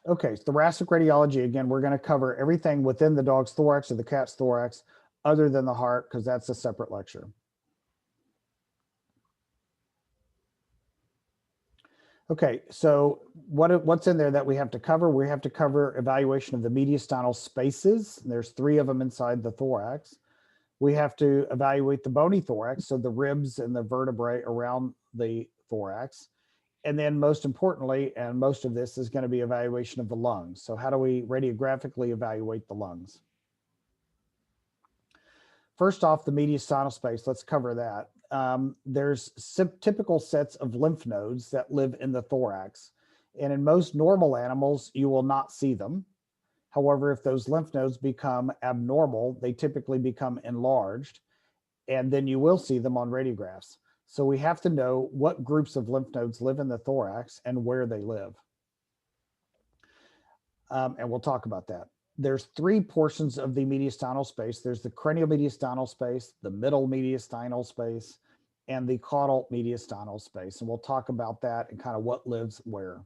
Okay, thoracic radiology, again, we're going to cover everything within the dog's thorax or the cat's thorax other than the heart, because that's a separate lecture. Okay, so what's in there that we have to cover? We have to cover evaluation of the mediastinal spaces. There's 3 of them inside the thorax. We have to evaluate the bony thorax, so the ribs and the vertebrae around the thorax. And then most importantly, and most of this is going to be evaluation of the lungs. So how do we radiographically evaluate the lungs? First off, the mediastinal space, let's cover that. There's typical sets of lymph nodes that live in the thorax. And in most normal animals, you will not see them. However, if those lymph nodes become abnormal, they typically become enlarged, and then you will see them on radiographs. So we have to know what groups of lymph nodes live in the thorax and where they live. And we'll talk about that. There's 3 portions of the mediastinal space. There's the cranial mediastinal space, the middle mediastinal space, and the caudal mediastinal space. And we'll talk about that and kind of what lives where.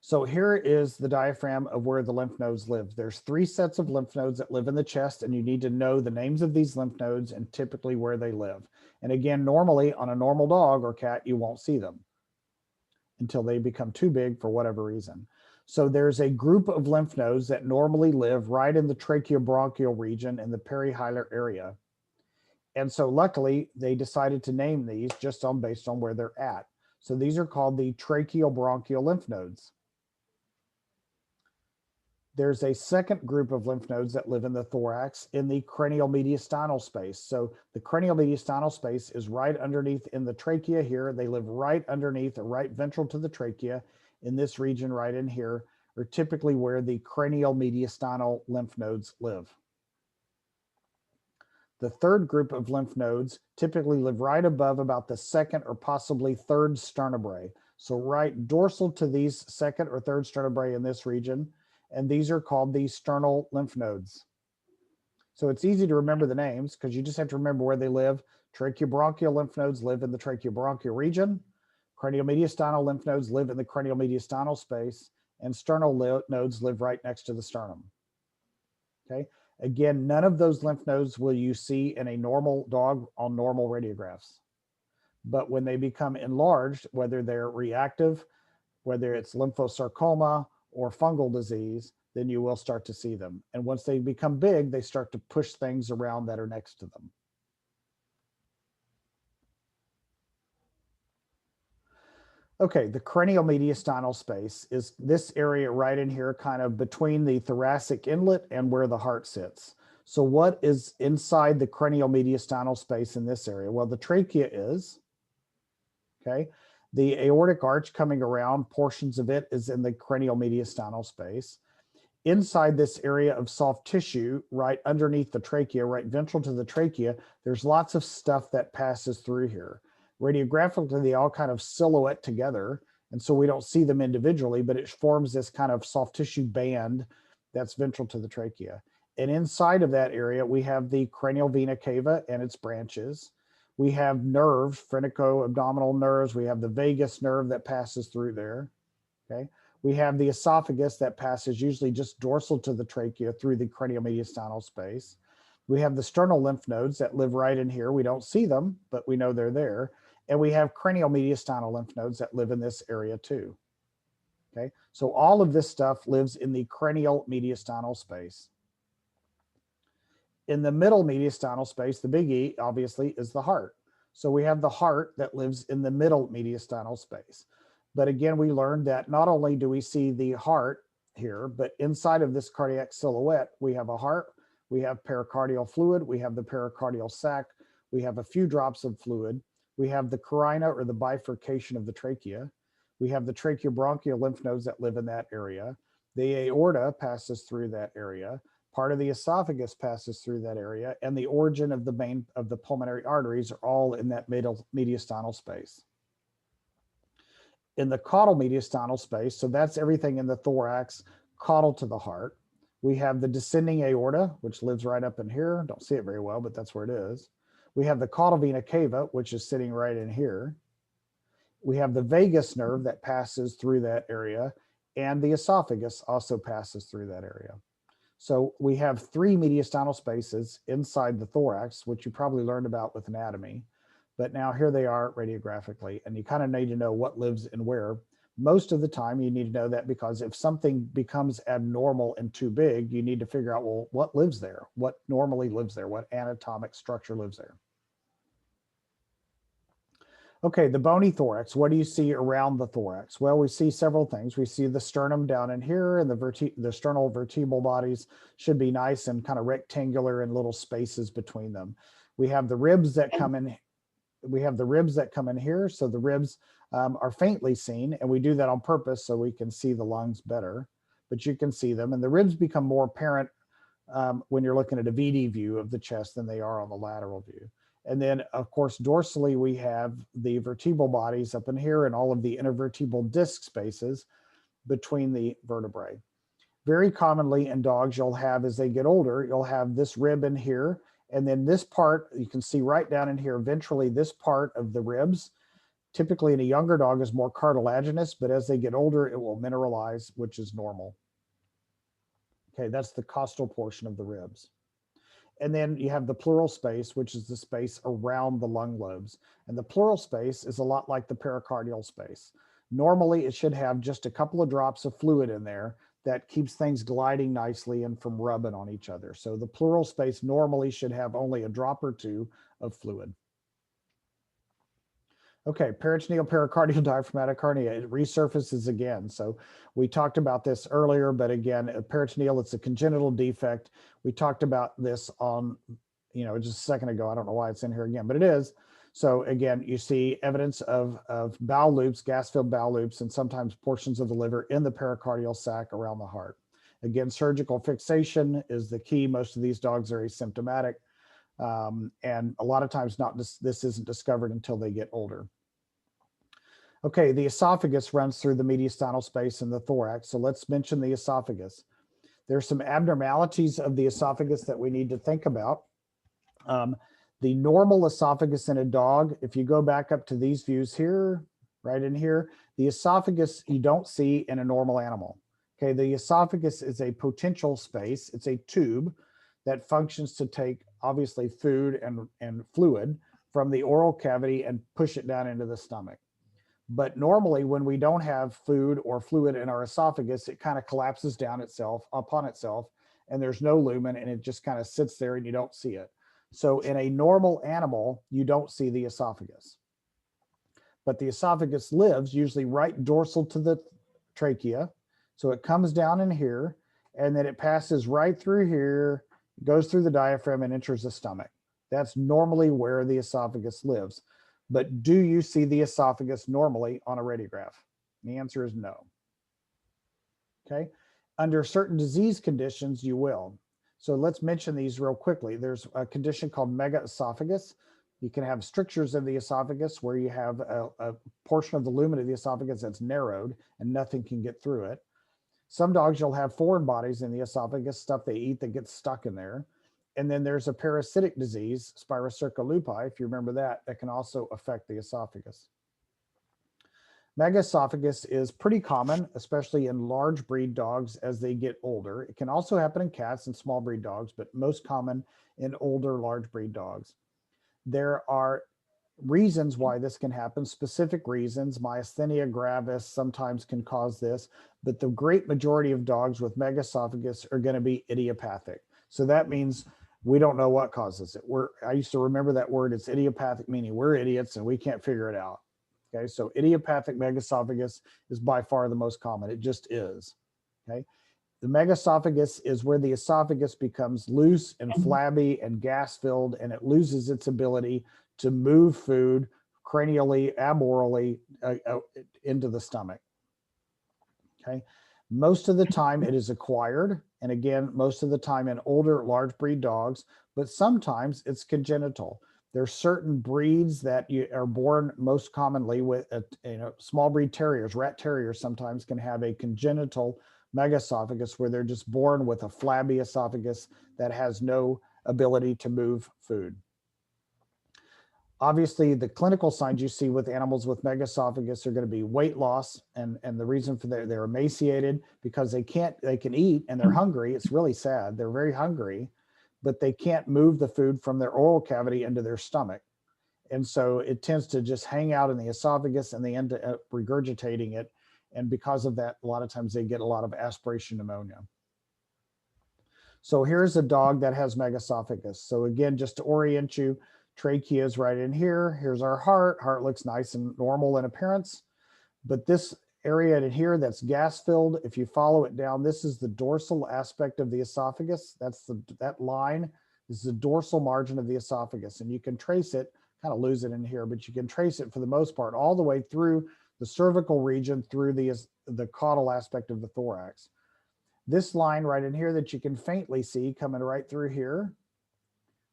So here is the diaphragm of where the lymph nodes live. There's 3 sets of lymph nodes that live in the chest, and you need to know the names of these lymph nodes and typically where they live. And again, normally on a normal dog or cat, you won't see them until they become too big for whatever reason. So there's a group of lymph nodes that normally live right in the tracheobronchial region in the perihilar area. And so luckily they decided to name these just based on where they're at. So these are called the tracheobronchial lymph nodes. There's a second group of lymph nodes that live in the thorax in the cranial mediastinal space. So the cranial mediastinal space is right underneath in the trachea here. They live right underneath or right ventral to the trachea in this region right in here, are typically where the cranial mediastinal lymph nodes live. The third group of lymph nodes typically live right above about the second or possibly third vertebrae. So right dorsal to these second or third vertebrae in this region. And these are called the sternal lymph nodes. So it's easy to remember the names because you just have to remember where they live. Tracheobronchial lymph nodes live in the tracheobronchial region. Cranial mediastinal lymph nodes live in the cranial mediastinal space, and sternal nodes live right next to the sternum. Okay. Again, none of those lymph nodes will you see in a normal dog on normal radiographs. But when they become enlarged, whether they're reactive, whether it's lymphosarcoma or fungal disease, then you will start to see them. And once they become big, they start to push things around that are next to them. Okay, the cranial mediastinal space is this area right in here, kind of between the thoracic inlet and where the heart sits. So what is inside the cranial mediastinal space in this area? Well, the trachea is, okay? The aortic arch coming around, portions of it is in the cranial mediastinal space. Inside this area of soft tissue, right underneath the trachea, right ventral to the trachea, there's lots of stuff that passes through here. Radiographically, they all kind of silhouette together, and so we don't see them individually, but it forms this kind of soft tissue band that's ventral to the trachea. And inside of that area, we have the cranial vena cava and its branches. We have nerves, phrenico-abdominal nerves. We have the vagus nerve that passes through there, okay? We have the esophagus that passes usually just dorsal to the trachea through the cranial mediastinal space. We have the sternal lymph nodes that live right in here. We don't see them, but we know they're there. And we have cranial mediastinal lymph nodes that live in this area too. Okay, so all of this stuff lives in the cranial mediastinal space. In the middle mediastinal space, the big E obviously is the heart. So we have the heart that lives in the middle mediastinal space. But again, we learned that not only do we see the heart here, but inside of this cardiac silhouette, we have a heart, we have pericardial fluid, we have the pericardial sac, we have a few drops of fluid, we have the carina or the bifurcation of the trachea, we have the tracheobronchial lymph nodes that live in that area, the aorta passes through that area, part of the esophagus passes through that area, and the origin of the pulmonary arteries are all in that middle mediastinal space. In the caudal mediastinal space, so that's everything in the thorax, caudal to the heart. We have the descending aorta, which lives right up in here. Don't see it very well, but that's where it is. We have the caudal vena cava, which is sitting right in here. We have the vagus nerve that passes through that area. and the esophagus also passes through that area. So we have 3 mediastinal spaces inside the thorax, which you probably learned about with anatomy, but now here they are radiographically, and you kind of need to know what lives in where. Most of the time you need to know that, because if something becomes abnormal and too big, you need to figure out, well, what lives there? What normally lives there? What anatomic structure lives there? Okay, the bony thorax, what do you see around the thorax? Well, we see several things. We see the sternum down in here, and the sternal vertebral bodies should be nice and kind of rectangular and little spaces between them. We have the ribs that come in. We have the ribs that come in here. So the ribs are faintly seen, and we do that on purpose so we can see the lungs better, but you can see them. And the ribs become more apparent when you're looking at a VD view of the chest than they are on the lateral view. And then, of course, dorsally, we have the vertebral bodies up in here and all of the intervertebral disc spaces between the vertebrae. Very commonly in dogs, you'll have, as they get older, you'll have this rib in here. And then this part, you can see right down in here, ventrally, this part of the ribs, typically in a younger dog, is more cartilaginous, but as they get older, it will mineralize, which is normal. Okay, that's the costal portion of the ribs. And then you have the pleural space, which is the space around the lung lobes. And the pleural space is a lot like the pericardial space. Normally, it should have just a couple of drops of fluid in there that keeps things gliding nicely and from rubbing on each other. So the pleural space normally should have only a drop or two of fluid. Okay, peritoneal pericardial diaphragmatic hernia, it resurfaces again. So we talked about this earlier, but again, peritoneal, it's a congenital defect. We talked about this on, just a second ago. I don't know why it's in here again, but it is. So again, you see evidence of bowel loops, gas-filled bowel loops, and sometimes portions of the liver in the pericardial sac around the heart. Again, surgical fixation is the key. Most of these dogs are asymptomatic. And a lot of times this isn't discovered until they get older. Okay, the esophagus runs through the mediastinal space in the thorax. So let's mention the esophagus. There's some abnormalities of the esophagus that we need to think about. The normal esophagus in a dog, if you go back up to these views here, right in here, the esophagus you don't see in a normal animal. Okay, the esophagus is a potential space. It's a tube that functions to take, obviously, food and fluid from the oral cavity and push it down into the stomach. But normally when we don't have food or fluid in our esophagus, it kind of collapses down upon itself, and there's no lumen, and it just kind of sits there and you don't see it. So in a normal animal, you don't see the esophagus. But the esophagus lives usually right dorsal to the trachea. So it comes down in here, and then it passes right through here, goes through the diaphragm and enters the stomach. That's normally where the esophagus lives. But do you see the esophagus normally on a radiograph? The answer is no. Okay. Under certain disease conditions, you will. So let's mention these real quickly. There's a condition called megaesophagus. You can have strictures in the esophagus where you have a portion of the lumen of the esophagus that's narrowed and nothing can get through it. Some dogs, you'll have foreign bodies in the esophagus, stuff they eat that gets stuck in there. And then there's a parasitic disease, Spirocerca lupi, if you remember that can also affect the esophagus. Megaesophagus is pretty common, especially in large breed dogs as they get older. It can also happen in cats and small breed dogs, but most common in older large breed dogs. There are reasons why this can happen, specific reasons. Myasthenia gravis sometimes can cause this, but the great majority of dogs with megaesophagus are going to be idiopathic. So that means we don't know what causes it. I used to remember that word. It's idiopathic, meaning we're idiots and we can't figure it out. Okay, so idiopathic megaesophagus is by far the most common. It just is. Okay, the megaesophagus is where the esophagus becomes loose and flabby and gas-filled, and it loses its ability to move food cranially, aborally into the stomach. Okay, most of the time it is acquired, and again, most of the time in older large breed dogs, but sometimes it's congenital. There are certain breeds that are born most commonly with, small breed terriers, rat terriers sometimes can have a congenital megaesophagus where they're just born with a flabby esophagus that has no ability to move food. Obviously, the clinical signs you see with animals with megaesophagus are going to be weight loss, and the reason for that, they're emaciated because they can eat and they're hungry. It's really sad. They're very hungry, but they can't move the food from their oral cavity into their stomach. And so it tends to just hang out in the esophagus and they end up regurgitating it. And because of that, a lot of times they get a lot of aspiration pneumonia. So here's a dog that has megaesophagus. So again, just to orient you, trachea is right in here. Here's our heart. Heart looks nice and normal in appearance. But this area in here that's gas filled, if you follow it down, this is the dorsal aspect of the esophagus. That line is the dorsal margin of the esophagus. And you can trace it, kind of lose it in here, but you can trace it for the most part all the way through the cervical region through the caudal aspect of the thorax. This line right in here that you can faintly see coming right through here,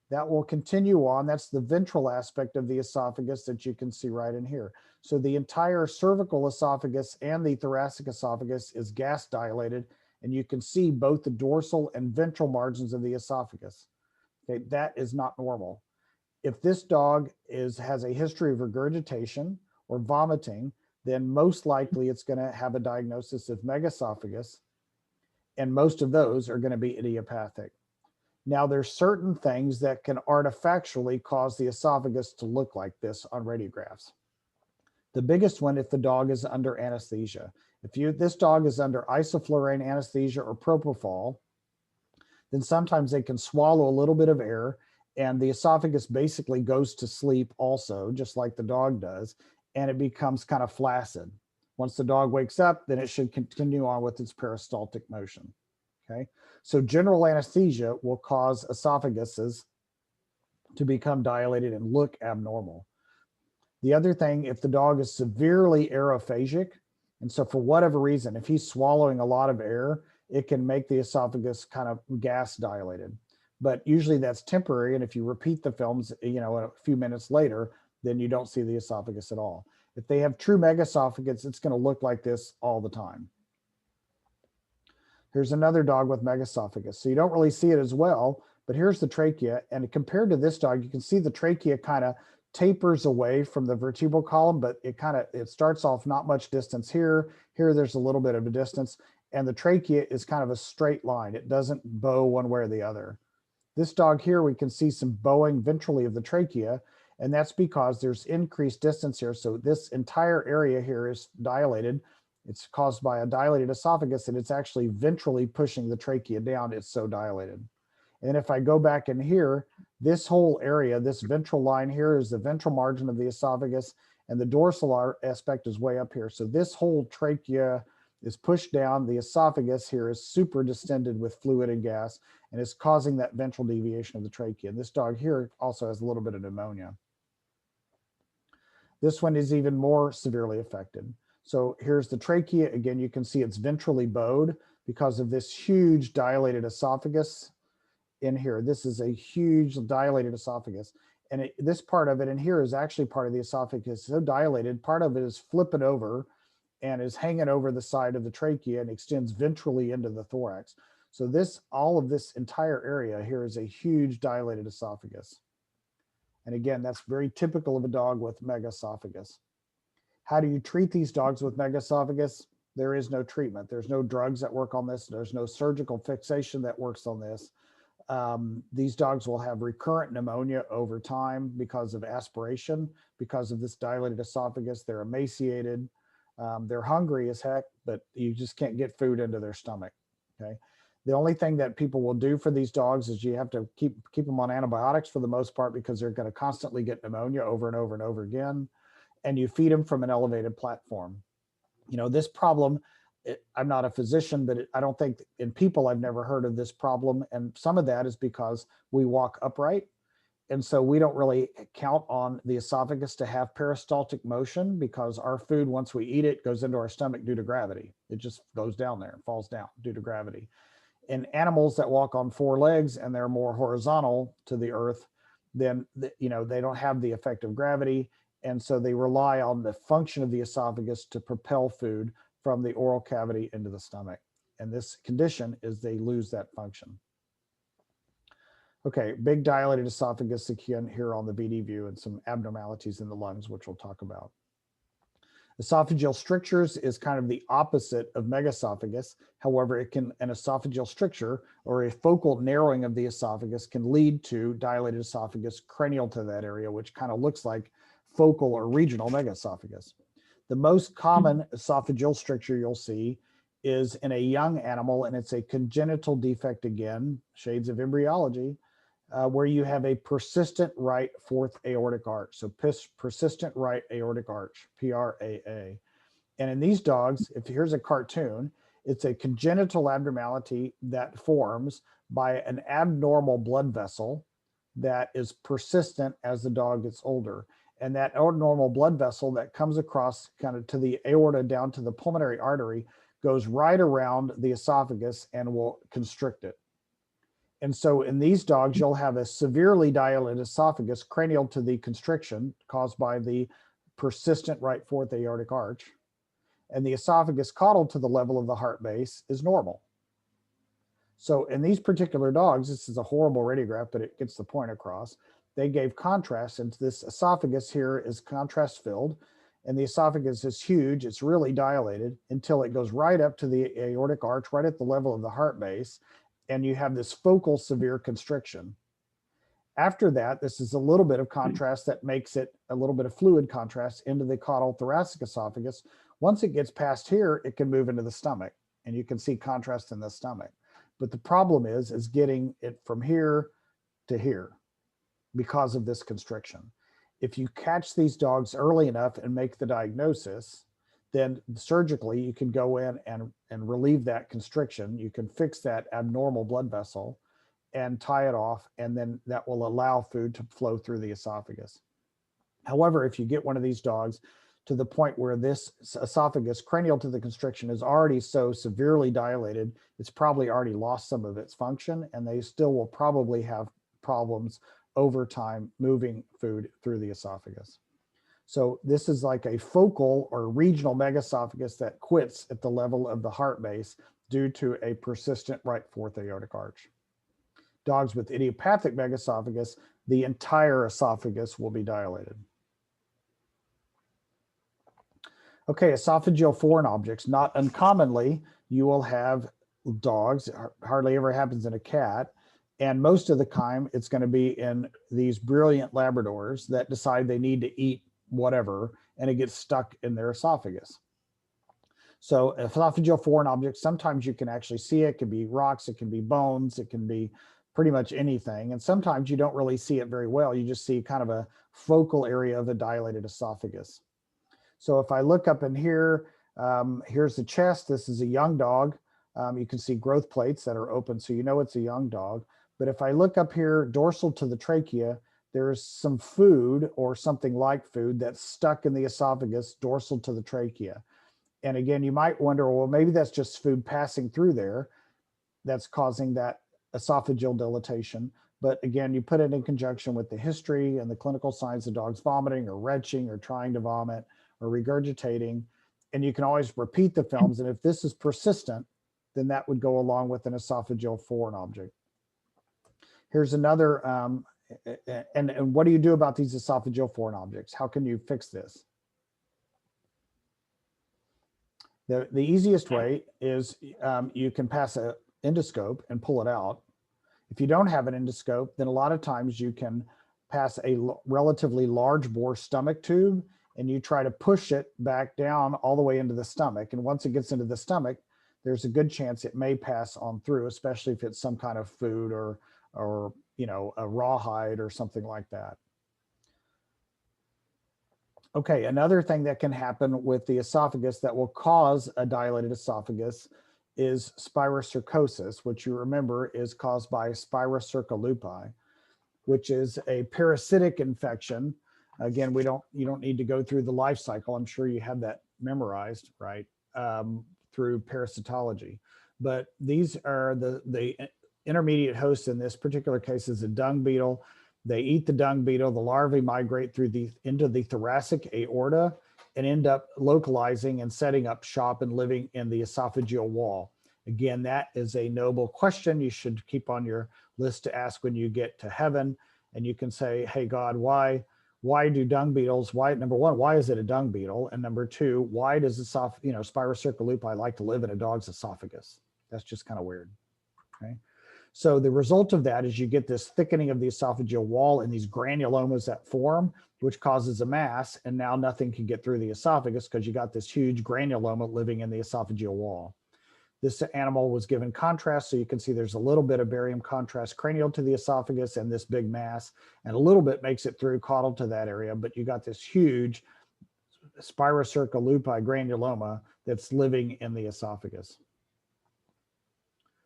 that will continue on. That's the ventral aspect of the esophagus that you can see right in here. So the entire cervical esophagus and the thoracic esophagus is gas dilated, and you can see both the dorsal and ventral margins of the esophagus. Okay, that is not normal. If this dog has a history of regurgitation or vomiting, then most likely it's going to have a diagnosis of megaesophagus, and most of those are going to be idiopathic. Now, there's certain things that can artifactually cause the esophagus to look like this on radiographs. The biggest one, if the dog is under anesthesia. If this dog is under isoflurane anesthesia or propofol, then sometimes they can swallow a little bit of air and the esophagus basically goes to sleep also, just like the dog does, and it becomes kind of flaccid. Once the dog wakes up, then it should continue on with its peristaltic motion. Okay, so general anesthesia will cause esophaguses to become dilated and look abnormal. The other thing, if the dog is severely aerophagic, and so for whatever reason, if he's swallowing a lot of air, it can make the esophagus kind of gas dilated. But usually that's temporary, and if you repeat the films, a few minutes later, then you don't see the esophagus at all. If they have true megaesophagus, it's going to look like this all the time. Here's another dog with megaesophagus. So you don't really see it as well, but here's the trachea. And compared to this dog, you can see the trachea kind of tapers away from the vertebral column, but it starts off not much distance here. Here, there's a little bit of a distance, and the trachea is kind of a straight line. It doesn't bow one way or the other. This dog here, we can see some bowing ventrally of the trachea, and that's because there's increased distance here. So this entire area here is dilated. It's caused by a dilated esophagus, and it's actually ventrally pushing the trachea down. It's so dilated. And if I go back in here, this whole area, this ventral line here is the ventral margin of the esophagus, and the dorsal aspect is way up here. So this whole trachea is pushed down. The esophagus here is super distended with fluid and gas, and it's causing that ventral deviation of the trachea. And this dog here also has a little bit of pneumonia. This one is even more severely affected. So here's the trachea. Again, you can see it's ventrally bowed because of this huge dilated esophagus in here. This is a huge dilated esophagus. And this part of it in here is actually part of the esophagus. So dilated, part of it is flipping over and is hanging over the side of the trachea and extends ventrally into the thorax. So all of this entire area here is a huge dilated esophagus. And again, that's very typical of a dog with megaesophagus. How do you treat these dogs with megaesophagus? There is no treatment. There's no drugs that work on this. There's no surgical fixation that works on this. These dogs will have recurrent pneumonia over time because of aspiration, because of this dilated esophagus. They're emaciated. They're hungry as heck, but you just can't get food into their stomach. Okay. The only thing that people will do for these dogs is you have to keep them on antibiotics for the most part, because they're going to constantly get pneumonia over and over and over again. And you feed them from an elevated platform. This problem, I'm not a physician, but I don't think in people, I've never heard of this problem. And some of that is because we walk upright. And so we don't really count on the esophagus to have peristaltic motion, because our food, once we eat it, goes into our stomach due to gravity. It just goes down there, falls down due to gravity. In animals that walk on four legs and they're more horizontal to the earth, then they don't have the effect of gravity. And so they rely on the function of the esophagus to propel food from the oral cavity into the stomach. And this condition is they lose that function. Okay, big dilated esophagus again here on the VD view, and some abnormalities in the lungs, which we'll talk about. Esophageal strictures is kind of the opposite of megaesophagus. However, an esophageal stricture or a focal narrowing of the esophagus can lead to dilated esophagus cranial to that area, which kind of looks like focal or regional megaesophagus. The most common esophageal stricture you'll see is in a young animal, and it's a congenital defect again, shades of embryology, where you have a persistent right fourth aortic arch. So persistent right aortic arch, PRAA. And in these dogs, if here's a cartoon, it's a congenital abnormality that forms by an abnormal blood vessel that is persistent as the dog gets older. And that abnormal blood vessel that comes across kind of to the aorta down to the pulmonary artery goes right around the esophagus and will constrict it. And so in these dogs, you'll have a severely dilated esophagus cranial to the constriction caused by the persistent right fourth aortic arch. And the esophagus caudal to the level of the heart base is normal. So in these particular dogs, this is a horrible radiograph, but it gets the point across. They gave contrast, and this esophagus here is contrast filled, and the esophagus is huge. It's really dilated until it goes right up to the aortic arch, right at the level of the heart base. And you have this focal severe constriction. After that, this is a little bit of contrast that makes it a little bit of fluid contrast into the caudal thoracic esophagus. Once it gets past here, it can move into the stomach, and you can see contrast in the stomach. But the problem is getting it from here to here because of this constriction. If you catch these dogs early enough and make the diagnosis, then surgically you can go in and relieve that constriction. You can fix that abnormal blood vessel and tie it off, and then that will allow food to flow through the esophagus. However, if you get one of these dogs to the point where this esophagus cranial to the constriction is already so severely dilated, it's probably already lost some of its function, and they still will probably have problems over time moving food through the esophagus. So this is like a focal or regional megaesophagus that quits at the level of the heart base due to a persistent right fourth aortic arch. Dogs with idiopathic megaesophagus, the entire esophagus will be dilated. Okay, esophageal foreign objects. Not uncommonly, you will have dogs, hardly ever happens in a cat, and most of the time it's going to be in these brilliant Labradors that decide they need to eat whatever, and it gets stuck in their esophagus. So esophageal foreign objects, sometimes you can actually see it. It can be rocks, it can be bones, it can be pretty much anything. And sometimes you don't really see it very well. You just see kind of a focal area of the dilated esophagus. So if I look up in here, here's the chest. This is a young dog. You can see growth plates that are open, so you know it's a young dog. But if I look up here, dorsal to the trachea, there's some food or something like food that's stuck in the esophagus dorsal to the trachea. And again, you might wonder, well, maybe that's just food passing through there that's causing that esophageal dilatation. But again, you put it in conjunction with the history and the clinical signs of dogs vomiting or retching or trying to vomit or regurgitating. And you can always repeat the films. And if this is persistent, then that would go along with an esophageal foreign object. Here's another, and what do you do about these esophageal foreign objects? How can you fix this? The easiest way is you can pass an endoscope and pull it out. If you don't have an endoscope, then a lot of times you can pass a relatively large bore stomach tube and you try to push it back down all the way into the stomach. And once it gets into the stomach, there's a good chance it may pass on through, especially if it's some kind of food or you know, a rawhide or something like that. Okay, another thing that can happen with the esophagus that will cause a dilated esophagus is spirocirrhosis, which you remember is caused by Spirocirca, which is a parasitic infection. Again, you don't need to go through the life cycle. I'm sure you have that memorized, right, through parasitology. But these are the intermediate host in this particular case is a dung beetle. They eat the dung beetle. The larvae migrate into the thoracic aorta and end up localizing and setting up shop and living in the esophageal wall. Again, that is a noble question you should keep on your list to ask when you get to heaven. And you can say, hey, God, why do dung beetles, number one, why is it a dung beetle? And number two, why does Spirocirculupi like to live in a dog's esophagus? That's just kind of weird, okay? So the result of that is you get this thickening of the esophageal wall and these granulomas that form, which causes a mass, and now nothing can get through the esophagus because you got this huge granuloma living in the esophageal wall. This animal was given contrast, so you can see there's a little bit of barium contrast cranial to the esophagus and this big mass, and a little bit makes it through caudal to that area, but you got this huge Spirocirculupi granuloma that's living in the esophagus.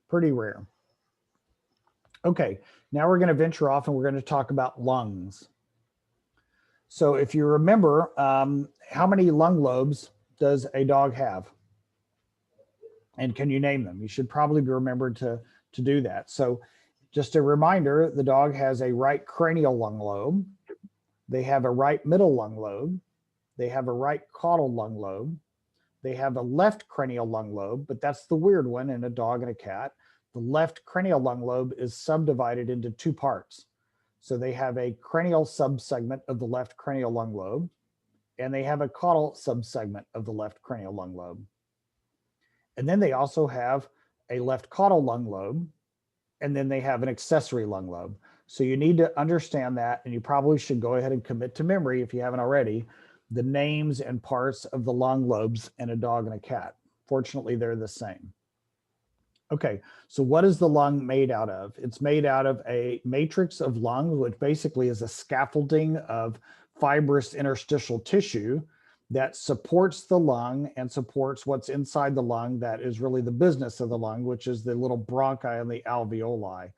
Pretty rare. Okay, now we're going to venture off and we're going to talk about lungs. So if you remember, how many lung lobes does a dog have? And can you name them? You should probably be remembered to do that. So just a reminder, the dog has a right cranial lung lobe. They have a right middle lung lobe. They have a right caudal lung lobe. They have a left cranial lung lobe, but that's the weird one in a dog and a cat. The left cranial lung lobe is subdivided into two parts. So they have a cranial subsegment of the left cranial lung lobe, and they have a caudal subsegment of the left cranial lung lobe. And then they also have a left caudal lung lobe, and then they have an accessory lung lobe. So you need to understand that, and you probably should go ahead and commit to memory, if you haven't already, the names and parts of the lung lobes in a dog and a cat. Fortunately, they're the same. Okay, so what is the lung made out of? It's made out of a matrix of lungs, which basically is a scaffolding of fibrous interstitial tissue that supports the lung and supports what's inside the lung. That is really the business of the lung, which is the little bronchi and the alveoli.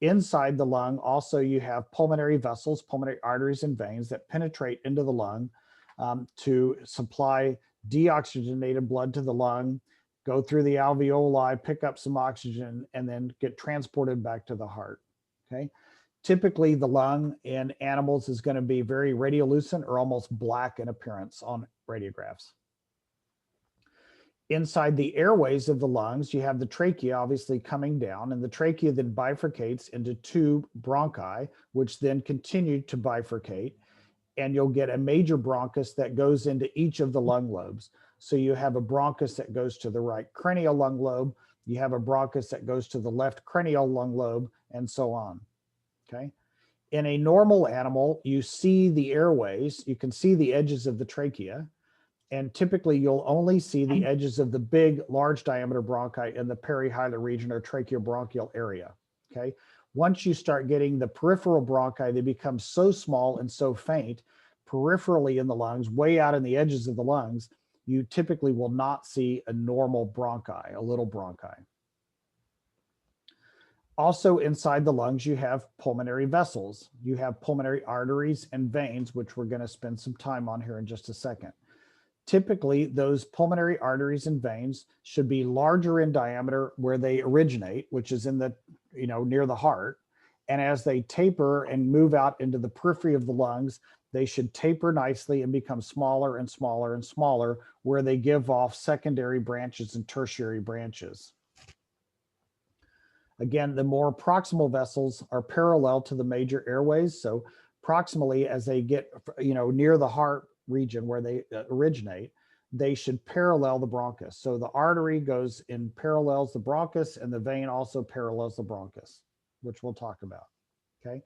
Inside the lung, also you have pulmonary vessels, pulmonary arteries and veins that penetrate into the lung to supply deoxygenated blood to the lung, go through the alveoli, pick up some oxygen, and then get transported back to the heart, okay? Typically, the lung in animals is going to be very radiolucent or almost black in appearance on radiographs. Inside the airways of the lungs, you have the trachea obviously coming down, and the trachea then bifurcates into two bronchi, which then continue to bifurcate, and you'll get a major bronchus that goes into each of the lung lobes. So you have a bronchus that goes to the right cranial lung lobe, you have a bronchus that goes to the left cranial lung lobe, and so on, okay? In a normal animal, you see the airways, you can see the edges of the trachea, and typically you'll only see the edges of the big, large diameter bronchi in the perihilar region or tracheobronchial area, okay? Once you start getting the peripheral bronchi, they become so small and so faint peripherally in the lungs, way out in the edges of the lungs, you typically will not see a normal bronchi, a little bronchi. Also inside the lungs, you have pulmonary vessels. You have pulmonary arteries and veins, which we're going to spend some time on here in just a second. Typically, those pulmonary arteries and veins should be larger in diameter where they originate, which is in the, near the heart. And as they taper and move out into the periphery of the lungs, they should taper nicely and become smaller and smaller and smaller, where they give off secondary branches and tertiary branches. Again, the more proximal vessels are parallel to the major airways. So proximally, as they get, near the heart region where they originate, they should parallel the bronchus. So the artery goes in parallels the bronchus, and the vein also parallels the bronchus, which we'll talk about, okay?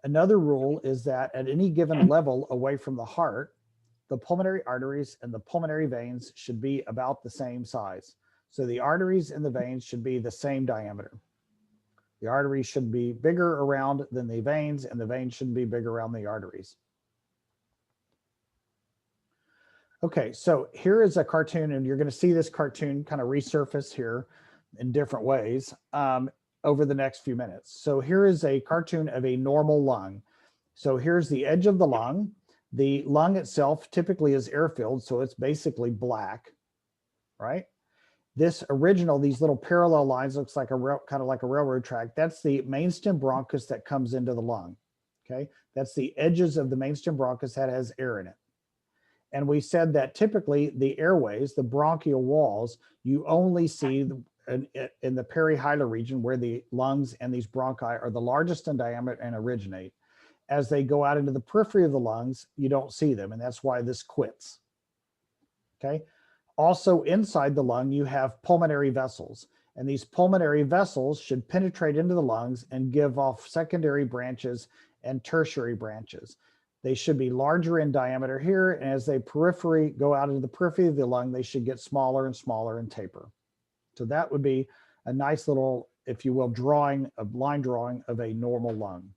Another rule is that at any given level away from the heart, the pulmonary arteries and the pulmonary veins should be about the same size. So the arteries and the veins should be the same diameter. The arteries should be bigger around than the veins, and the veins should be bigger around the arteries. Okay, so here is a cartoon, and you're going to see this cartoon kind of resurface here in different ways over the next few minutes. So here is a cartoon of a normal lung. So here's the edge of the lung. The lung itself typically is air-filled, so it's basically black, right? This original, these little parallel lines, looks like kind of like a railroad track. That's the mainstem bronchus that comes into the lung, okay? That's the edges of the mainstem bronchus that has air in it. And we said that typically the airways, the bronchial walls, you only see in the perihilar region where the lungs and these bronchi are the largest in diameter and originate. As they go out into the periphery of the lungs, you don't see them, and that's why this quits. Okay. Also inside the lung, you have pulmonary vessels, and these pulmonary vessels should penetrate into the lungs and give off secondary branches and tertiary branches. They should be larger in diameter here, and as they go out into the periphery of the lung, they should get smaller and smaller and taper. So that would be a nice little, if you will, line drawing of a normal lung.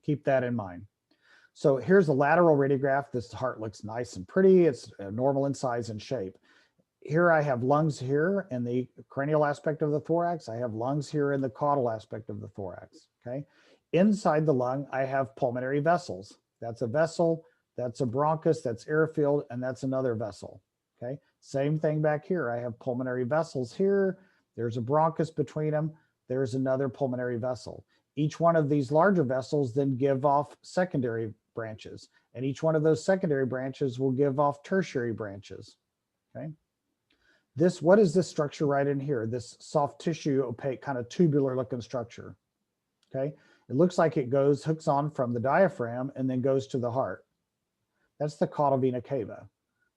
Keep that in mind. So here's a lateral radiograph. This heart looks nice and pretty. It's normal in size and shape. Here I have lungs here in the cranial aspect of the thorax. I have lungs here in the caudal aspect of the thorax, okay? Inside the lung, I have pulmonary vessels. That's a vessel, that's a bronchus, that's air-filled, and that's another vessel, okay? Same thing back here. I have pulmonary vessels here. There's a bronchus between them. There's another pulmonary vessel. Each one of these larger vessels then give off secondary branches, and each one of those secondary branches will give off tertiary branches, okay? What is this structure right in here? This soft tissue, opaque, kind of tubular looking structure, okay? It looks like it hooks on from the diaphragm and then goes to the heart. That's the caudal vena cava.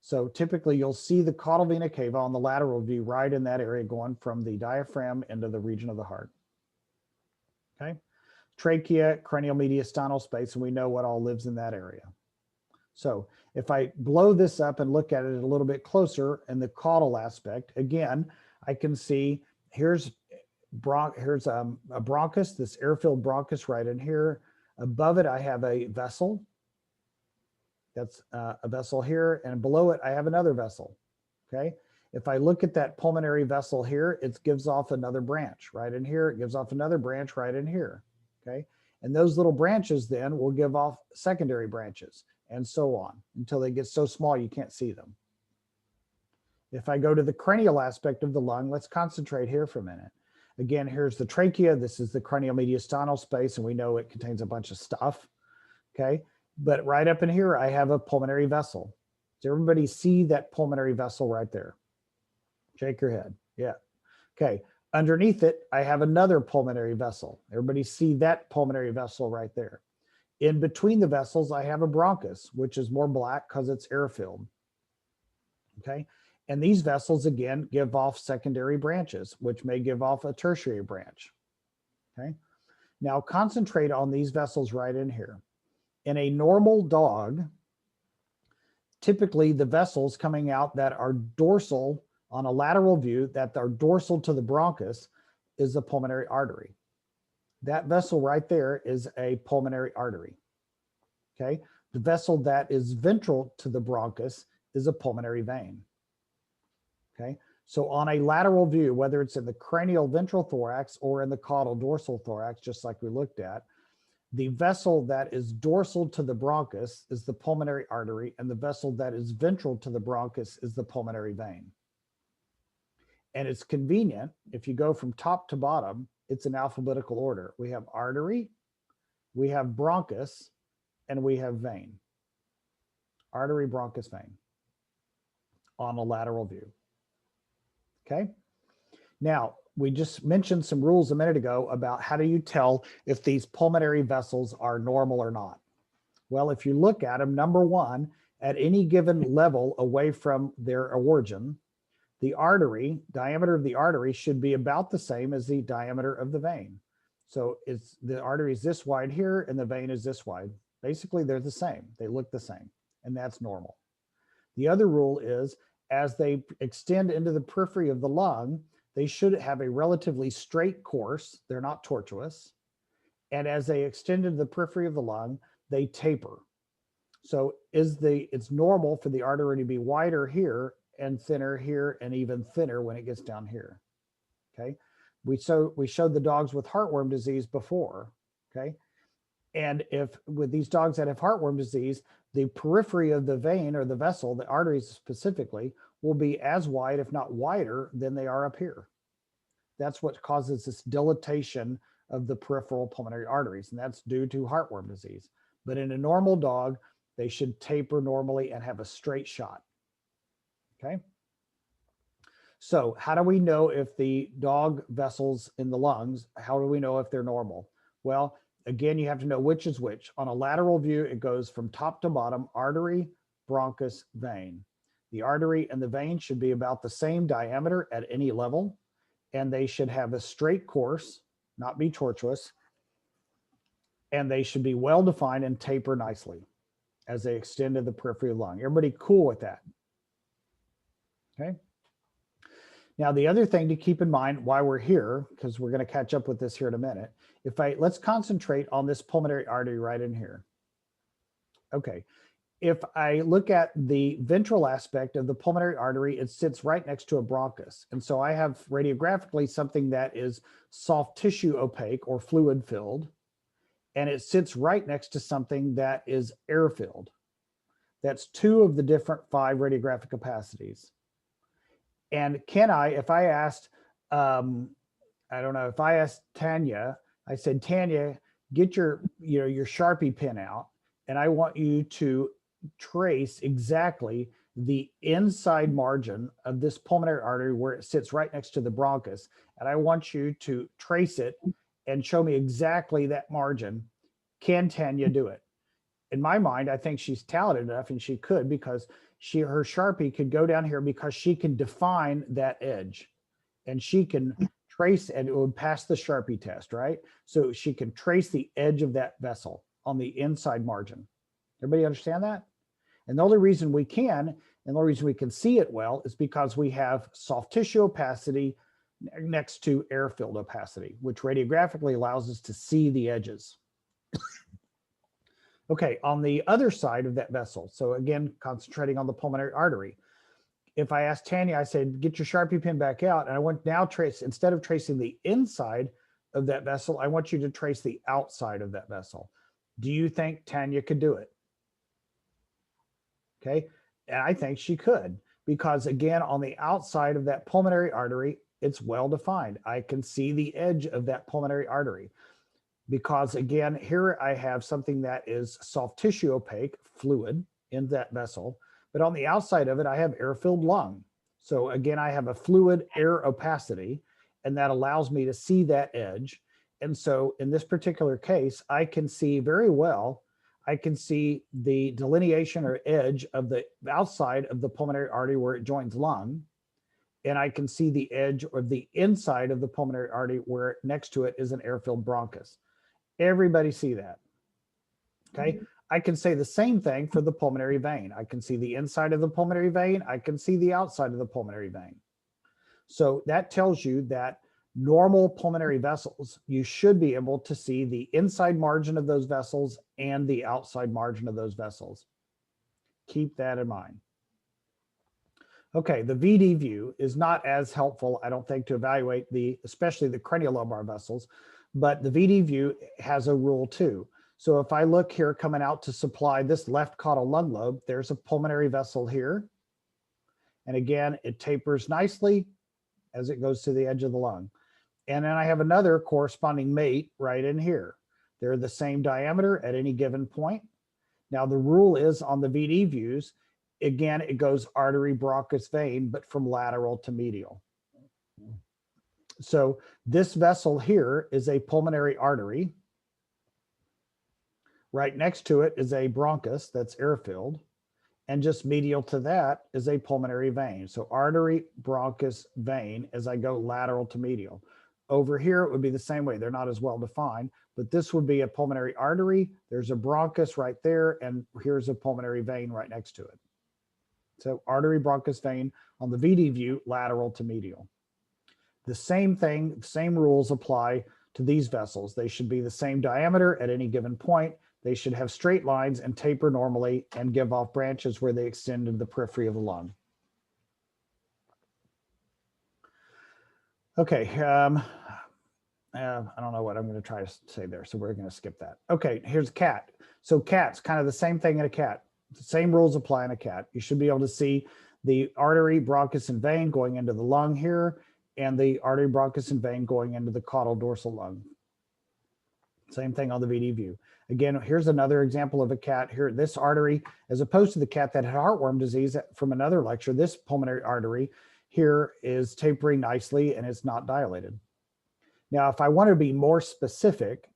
So typically you'll see the caudal vena cava on the lateral view right in that area going from the diaphragm into the region of the heart, okay? Trachea, cranial mediastinal space, and we know what all lives in that area. So if I blow this up and look at it a little bit closer in the caudal aspect, again, I can see here's a bronchus, this air-filled bronchus right in here. Above it, I have a vessel. That's a vessel here, and below it, I have another vessel, okay? If I look at that pulmonary vessel here, it gives off another branch right in here. It gives off another branch right in here, okay? And those little branches then will give off secondary branches and so on until they get so small you can't see them. If I go to the cranial aspect of the lung, let's concentrate here for a minute. Again, here's the trachea. This is the cranial mediastinal space, and we know it contains a bunch of stuff, okay? But right up in here, I have a pulmonary vessel. Does everybody see that pulmonary vessel right there? Shake your head. Yeah. Okay. Underneath it, I have another pulmonary vessel. Everybody see that pulmonary vessel right there. In between the vessels, I have a bronchus, which is more black because it's air-filled. Okay. And these vessels, again, give off secondary branches, which may give off a tertiary branch. Okay. Now concentrate on these vessels right in here. In a normal dog, typically the vessels coming out that are dorsal on a lateral view, that are dorsal to the bronchus, is the pulmonary artery. That vessel right there is a pulmonary artery, okay? The vessel that is ventral to the bronchus is a pulmonary vein, okay? So on a lateral view, whether it's in the cranial ventral thorax or in the caudal dorsal thorax, just like we looked at, the vessel that is dorsal to the bronchus is the pulmonary artery, and the vessel that is ventral to the bronchus is the pulmonary vein. And it's convenient, if you go from top to bottom, it's in alphabetical order. We have artery, we have bronchus, and we have vein. Artery, bronchus, vein on a lateral view. Okay. Now, we just mentioned some rules a minute ago about how do you tell if these pulmonary vessels are normal or not. Well, if you look at them, number one, at any given level away from their origin, the artery, diameter of the artery should be about the same as the diameter of the vein. So the artery is this wide here and the vein is this wide. Basically, they're the same. They look the same, and that's normal. The other rule is as they extend into the periphery of the lung, they should have a relatively straight course. They're not tortuous. And as they extend into the periphery of the lung, they taper. So it's normal for the artery to be wider here and thinner here and even thinner when it gets down here, okay? We showed the dogs with heartworm disease before, okay? And if with these dogs that have heartworm disease, the periphery of the vein or the vessel, the arteries specifically, will be as wide, if not wider, than they are up here. That's what causes this dilatation of the peripheral pulmonary arteries, and that's due to heartworm disease. But in a normal dog, they should taper normally and have a straight shot. Okay. So how do we know if the dog vessels in the lungs, how do we know if they're normal? Well, again, you have to know which is which. On a lateral view, it goes from top to bottom, artery, bronchus, vein. The artery and the vein should be about the same diameter at any level, and they should have a straight course, not be tortuous, and they should be well defined and taper nicely as they extend to the periphery of the lung. Everybody cool with that? Okay. Now, the other thing to keep in mind why we're here, because we're going to catch up with this here in a minute, let's concentrate on this pulmonary artery right in here. Okay. If I look at the ventral aspect of the pulmonary artery, it sits right next to a bronchus. And so I have radiographically something that is soft tissue opaque or fluid filled, and it sits right next to something that is air filled. That's 2 of the different 5 radiographic opacities. And if I asked, I don't know, if I asked Tanya, I said, Tanya, get your Sharpie pen out, and I want you to trace exactly the inside margin of this pulmonary artery where it sits right next to the bronchus. And I want you to trace it and show me exactly that margin. Can Tanya do it? In my mind, I think she's talented enough, and she could, because her Sharpie could go down here because she can define that edge, and she can trace, and it would pass the Sharpie test, right? So she can trace the edge of that vessel on the inside margin. Everybody understand that? And the only reason we can, and the only reason we can see it well, is because we have soft tissue opacity next to air-filled opacity, which radiographically allows us to see the edges. Okay, on the other side of that vessel, so again, concentrating on the pulmonary artery, if I asked Tanya, I said, get your Sharpie pen back out, and I want now instead of tracing the inside of that vessel, I want you to trace the outside of that vessel. Do you think Tanya could do it? Okay, and I think she could, because again, on the outside of that pulmonary artery, it's well defined. I can see the edge of that pulmonary artery, because again, here I have something that is soft tissue opaque, fluid in that vessel, but on the outside of it, I have air-filled lung. So again, I have a fluid air opacity, and that allows me to see that edge. And so in this particular case, I can see very well, I can see the delineation or edge of the outside of the pulmonary artery where it joins lung. And I can see the edge or the inside of the pulmonary artery where next to it is an air-filled bronchus. Everybody see that? Okay. I can say the same thing for the pulmonary vein. I can see the inside of the pulmonary vein. I can see the outside of the pulmonary vein. So that tells you that normal pulmonary vessels, you should be able to see the inside margin of those vessels and the outside margin of those vessels. Keep that in mind. Okay, the VD view is not as helpful, I don't think, to evaluate especially the craniolobar vessels, but the VD view has a rule too. So if I look here coming out to supply this left caudal lung lobe, there's a pulmonary vessel here. And again, it tapers nicely as it goes to the edge of the lung. And then I have another corresponding mate right in here. They're the same diameter at any given point. Now the rule is on the VD views, again, it goes artery, bronchus, vein, but from lateral to medial. So this vessel here is a pulmonary artery. Right next to it is a bronchus that's air-filled. And just medial to that is a pulmonary vein. So artery, bronchus, vein as I go lateral to medial. Over here, it would be the same way. They're not as well defined, but this would be a pulmonary artery. There's a bronchus right there, and here's a pulmonary vein right next to it. So artery, bronchus, vein on the VD view, lateral to medial. The same thing, same rules apply to these vessels. They should be the same diameter at any given point. They should have straight lines and taper normally and give off branches where they extend into the periphery of the lung. Okay, I don't know what I'm going to try to say there, so we're going to skip that. Okay, here's a cat. So cat's kind of the same thing in a cat. The same rules apply in a cat. You should be able to see the artery, bronchus, and vein going into the lung here, and the artery, bronchus, and vein going into the caudal dorsal lung. Same thing on the VD view. Again, here's another example of a cat here. This artery, as opposed to the cat that had heartworm disease from another lecture, this pulmonary artery here is tapering nicely and it's not dilated. Now, if I want to be more specific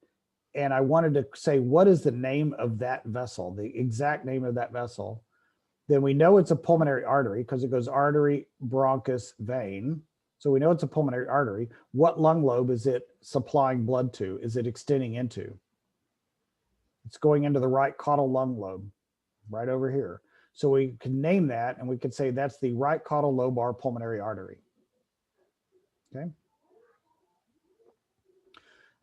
and I wanted to say, what is the name of that vessel, the exact name of that vessel, then we know it's a pulmonary artery because it goes artery, bronchus, vein. So we know it's a pulmonary artery. What lung lobe is it supplying blood to? Is it extending into? It's going into the right caudal lung lobe, right over here. So we can name that and we could say that's the right caudal lobar pulmonary artery. Okay.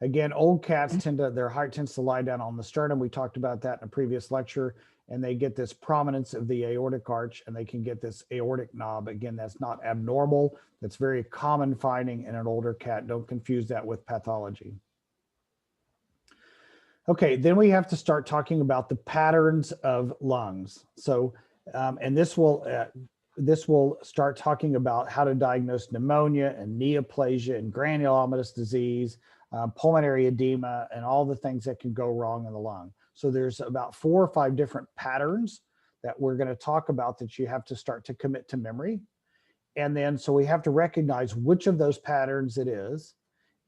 Again, old cats their heart tends to lie down on the sternum. We talked about that in a previous lecture, and they get this prominence of the aortic arch and they can get this aortic knob. Again, that's not abnormal. That's very common finding in an older cat. Don't confuse that with pathology. Okay, then we have to start talking about the patterns of lungs. So, and this will start talking about how to diagnose pneumonia and neoplasia and granulomatous disease, pulmonary edema, and all the things that can go wrong in the lung. So there's about 4 or 5 different patterns that we're going to talk about that you have to start to commit to memory. And then, so we have to recognize which of those patterns it is.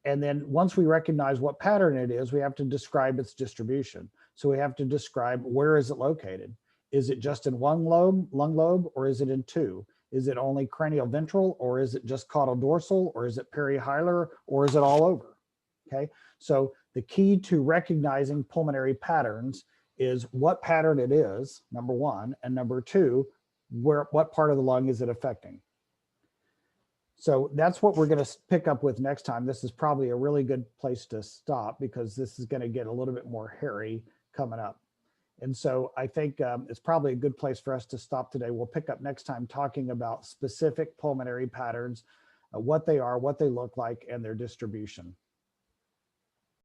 And then once we recognize what pattern it is, we have to describe its distribution. So we have to describe, where is it located? Is it just in one lung lobe, or is it in 2? Is it only cranial ventral, or is it just caudal dorsal, or is it perihilar, or is it all over? Okay, so the key to recognizing pulmonary patterns is what pattern it is, number 1, and number 2, what part of the lung is it affecting? So that's what we're going to pick up with next time. This is probably a really good place to stop because this is going to get a little bit more hairy coming up. And so I think it's probably a good place for us to stop today. We'll pick up next time talking about specific pulmonary patterns, what they are, what they look like, and their distribution.